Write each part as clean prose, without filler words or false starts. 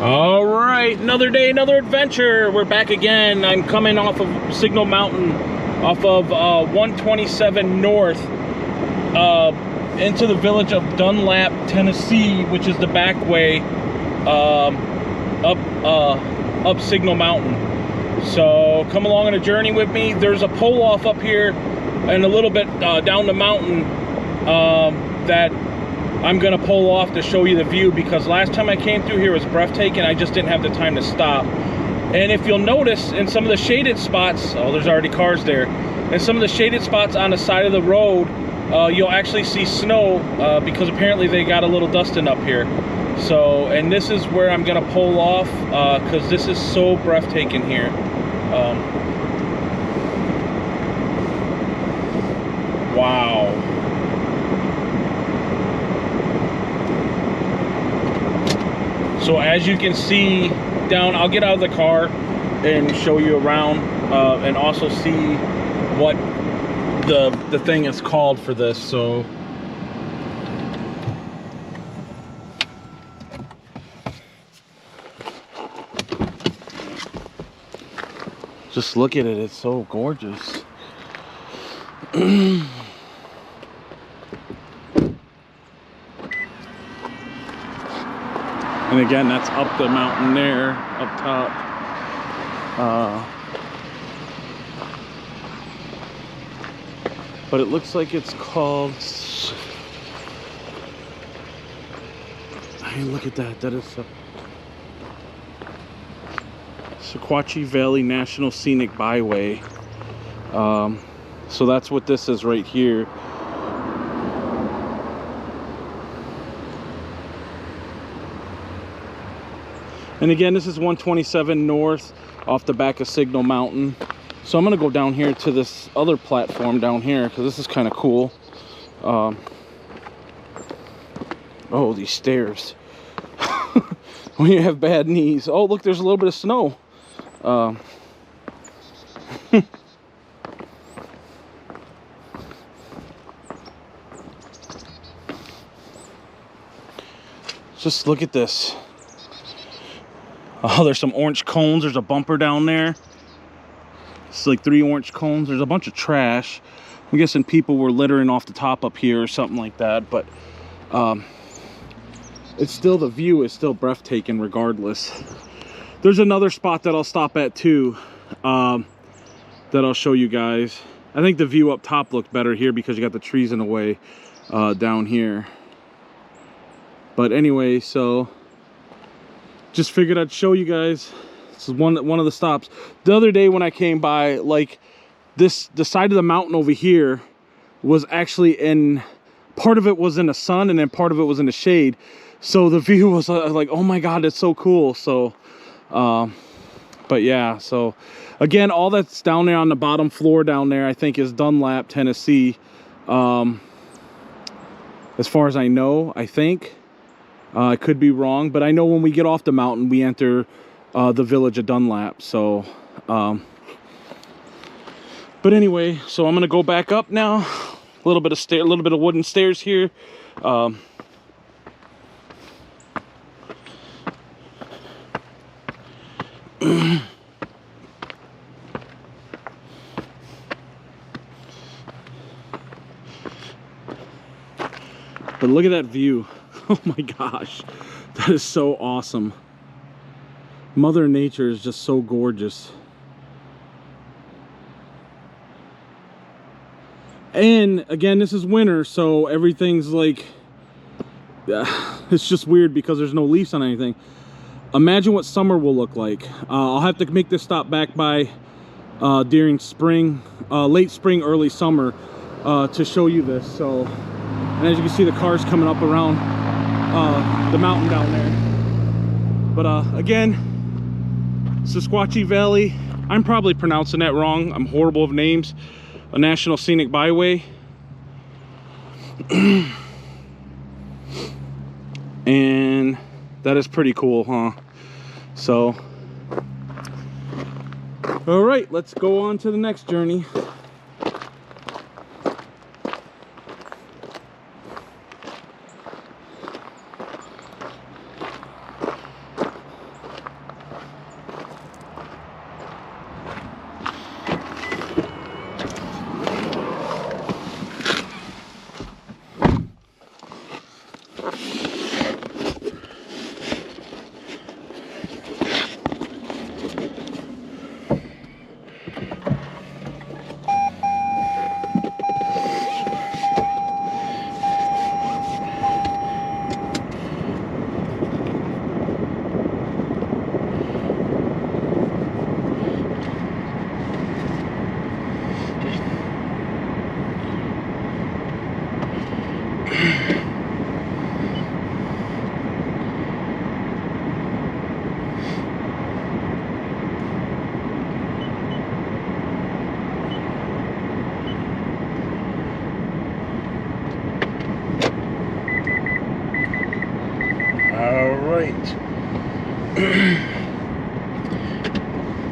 All right, another day, another adventure. We're back again. I'm coming off of Signal Mountain, off of 127 North, into the village of Dunlap, Tennessee, which is the back way up Signal Mountain. So come along on a journey with me. There's a pull off up here and a little bit down the mountain that I'm gonna pull off to show you the view, because last time I came through here was breathtaking. I just didn't have the time to stop. And if you'll notice in some of the shaded spots, oh, there's already cars there. In some of the shaded spots on the side of the road, you'll actually see snow because apparently they got a little dusting up here. So, and this is where I'm gonna pull off because this is so breathtaking here. Wow. So as you can see down, I'll get out of the car and show you around and also see what the thing is called for this. So just look at it, it's so gorgeous. And again, that's up the mountain there, up top. But it looks like it's called... Hey, look at that. That is a Sequatchie Valley National Scenic Byway. So that's what this is right here. And again, this is 127 North off the back of Signal Mountain. So I'm gonna go down here to this other platform down here because this is kind of cool. Oh, these stairs. When you have bad knees. Oh, look, there's a little bit of snow. Just look at this. Oh, there's some orange cones. There's a bumper down there. It's like 3 orange cones. There's a bunch of trash. I'm guessing people were littering off the top up here or something like that. But it's still, the view is still breathtaking regardless. There's another spot that I'll stop at too, that I'll show you guys. I think the view up top looked better here because you got the trees in the way down here. But anyway, so just figured I'd show you guys. This is one of the stops. The other day when I came by, like the side of the mountain over here was actually in, part of it was in the sun and then part of it was in the shade. So the view was like, oh my God, it's so cool. So, but yeah, so again, all that's down there on the bottom floor down there, I think is Dunlap, Tennessee. As far as I know, I think. I could be wrong, but I know when we get off the mountain, we enter the village of Dunlap. So, but anyway, so I'm gonna go back up now. A little bit of wooden stairs here. But look at that view. Oh my gosh, that is so awesome. Mother Nature is just so gorgeous. And again, this is winter, so everything's like, it's just weird because there's no leaves on anything. Imagine what summer will look like. I'll have to make this stop back by during spring, late spring, early summer, to show you this. So, and as you can see, the cars coming up around the mountain down there. But again, Sequatchie Valley, I'm probably pronouncing that wrong. I'm horrible of names. A National Scenic Byway. And that is pretty cool, huh? So, all right, let's go on to the next journey. right.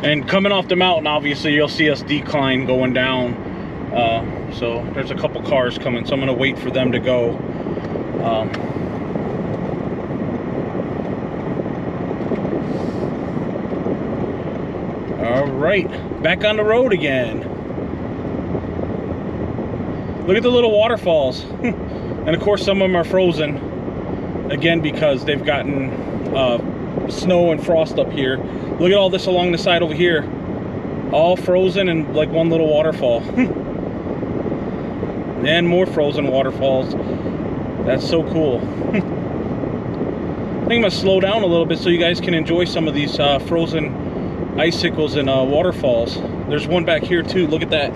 And coming off the mountain, obviously you'll see us decline going down. So there's a couple cars coming, so I'm gonna wait for them to go. All right, back on the road again. Look at the little waterfalls. And of course some of them are frozen again because they've gotten snow and frost up here. Look at all this along the side over here, all frozen and like one little waterfall. And more frozen waterfalls. That's so cool. I think I'm gonna slow down a little bit so you guys can enjoy some of these frozen icicles and waterfalls. There's one back here too. Look at that.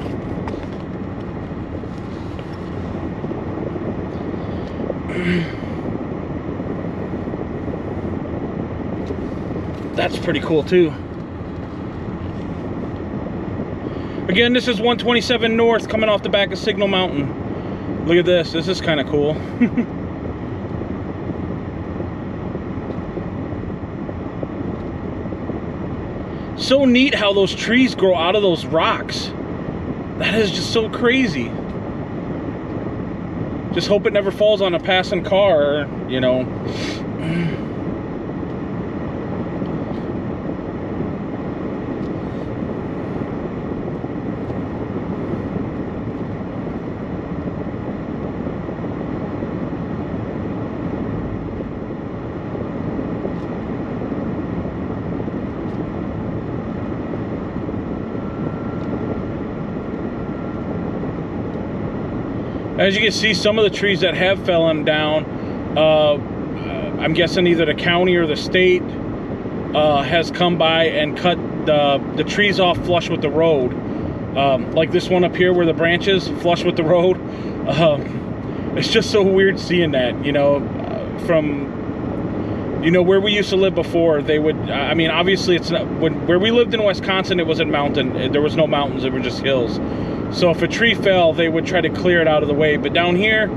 That's pretty cool too. Again, this is 127 North coming off the back of Signal Mountain. Look at this. This is kind of cool. So neat how those trees grow out of those rocks. That is just so crazy. Just hope it never falls on a passing car, you know. As you can see, some of the trees that have fallen down, I'm guessing either the county or the state has come by and cut the trees off flush with the road. Like this one up here where the branches flush with the road. It's just so weird seeing that, you know, from, you know, where we used to live before. They would, I mean, obviously it's not, where we lived in Wisconsin, it wasn't mountain. There was no mountains, it were just hills. So if a tree fell, they would try to clear it out of the way. But down here,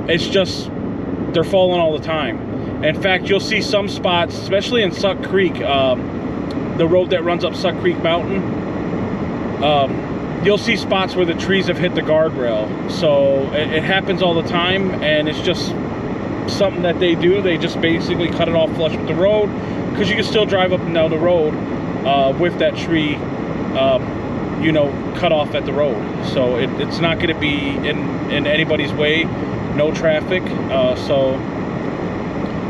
it's just, they're falling all the time. In fact, you'll see some spots, especially in Suck Creek, the road that runs up Suck Creek Mountain, you'll see spots where the trees have hit the guardrail. So it happens all the time, and it's just something that they do. They just basically cut it off flush with the road, because you can still drive up and down the road with that tree, you know, cut off at the road. So it's not going to be in anybody's way, no traffic. So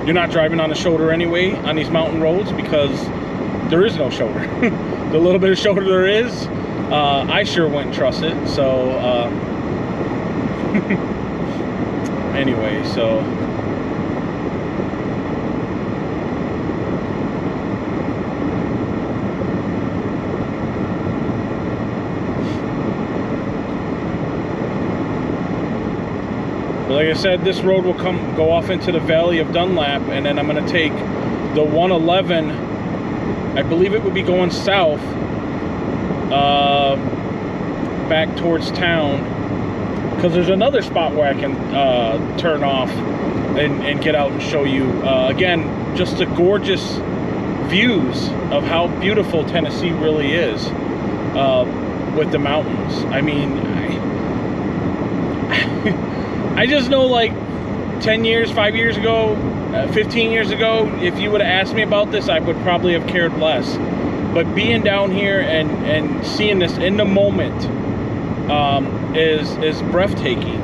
you're not driving on the shoulder anyway on these mountain roads, because there is no shoulder. The little bit of shoulder there is, I sure wouldn't trust it. So anyway, so like I said, this road will go off into the valley of Dunlap, and then I'm going to take the 111. I believe it would be going south, back towards town, because there's another spot where I can turn off and get out and show you. Again, just the gorgeous views of how beautiful Tennessee really is with the mountains. I mean, I just know, like 10 years, 5 years ago, 15 years ago, if you would have asked me about this, I would probably have cared less. But being down here and seeing this in the moment is breathtaking.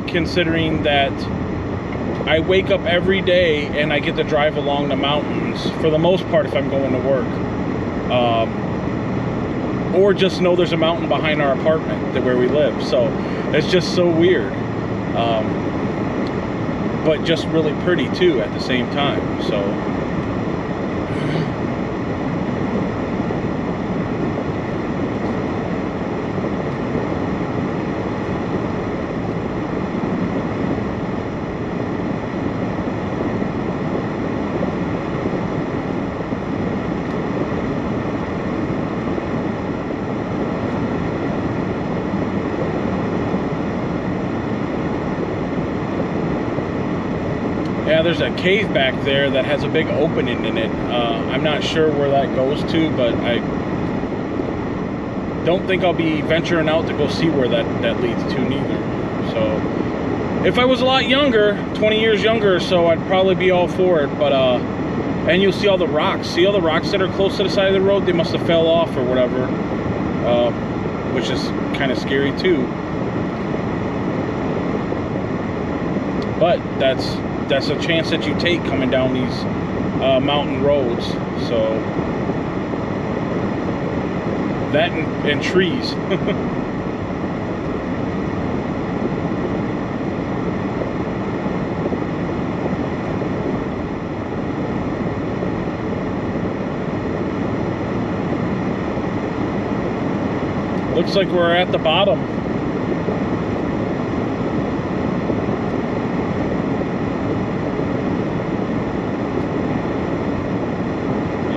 Considering that I wake up every day and I get to drive along the mountains for the most part if I'm going to work. Or just know there's a mountain behind our apartment where we live. So it's just so weird, but just really pretty too at the same time. So there's a cave back there that has a big opening in it. I'm not sure where that goes to, but I don't think I'll be venturing out to go see where that leads to neither. So if I was a lot younger, 20 years younger or so, I'd probably be all for it. But and you'll see all the rocks. See all the rocks that are close to the side of the road? They must have fell off or whatever, which is kind of scary too. But that's a chance that you take coming down these mountain roads. So that and trees. Looks like we're at the bottom.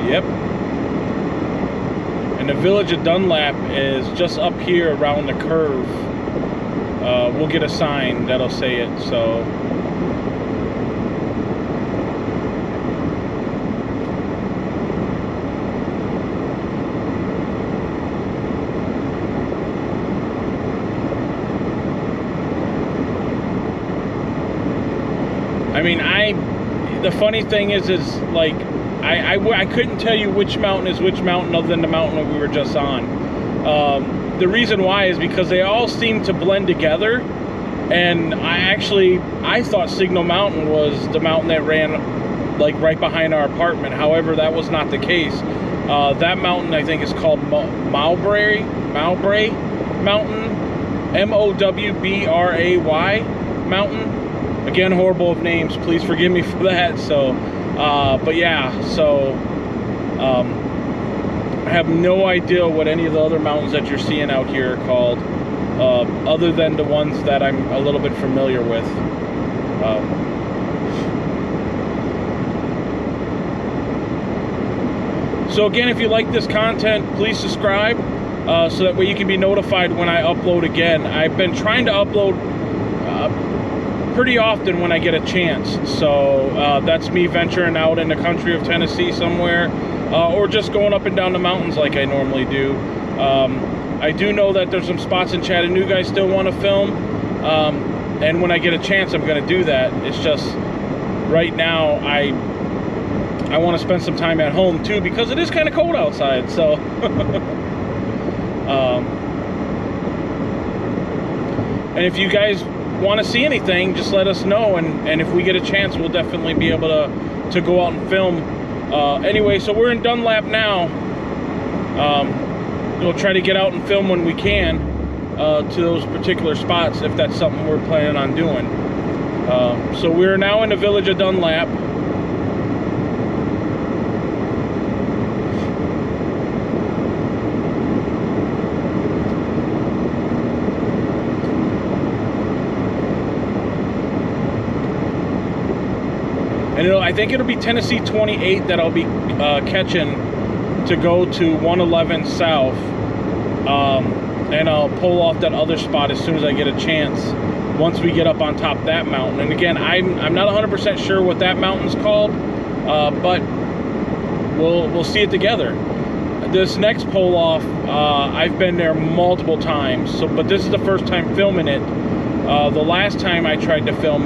Yep. And the village of Dunlap is just up here around the curve. We'll get a sign that'll say it, so. I mean, the funny thing is like, I couldn't tell you which mountain is which mountain other than the mountain that we were just on. The reason why is because they all seem to blend together, and I thought Signal Mountain was the mountain that ran like right behind our apartment. However, that was not the case. That mountain I think is called Mowbray Mountain, M-O-W-B-R-A-Y Mountain. Again, horrible of names, please forgive me for that. So but yeah, so I have no idea what any of the other mountains that you're seeing out here are called, other than the ones that I'm a little bit familiar with. So again, if you like this content, please subscribe, so that way you can be notified when I upload again. I've been trying to upload pretty often when I get a chance. So that's me venturing out in the country of Tennessee somewhere, or just going up and down the mountains like I normally do. I do know that there's some spots in Chattanooga I still want to film, and when I get a chance I'm going to do that. It's just right now I want to spend some time at home too, because it is kind of cold outside. So and if you guys want to see anything, just let us know, and if we get a chance, we'll definitely be able to go out and film. Anyway, so we're in Dunlap now. We'll try to get out and film when we can to those particular spots, if that's something we're planning on doing. So we're now in the village of Dunlap. And I think it'll be Tennessee 28 that I'll be catching to go to 111 South. And I'll pull off that other spot as soon as I get a chance, once we get up on top of that mountain. And again, I'm not 100% sure what that mountain's called, but we'll see it together. This next pull off, I've been there multiple times, but this is the first time filming it. The last time I tried to film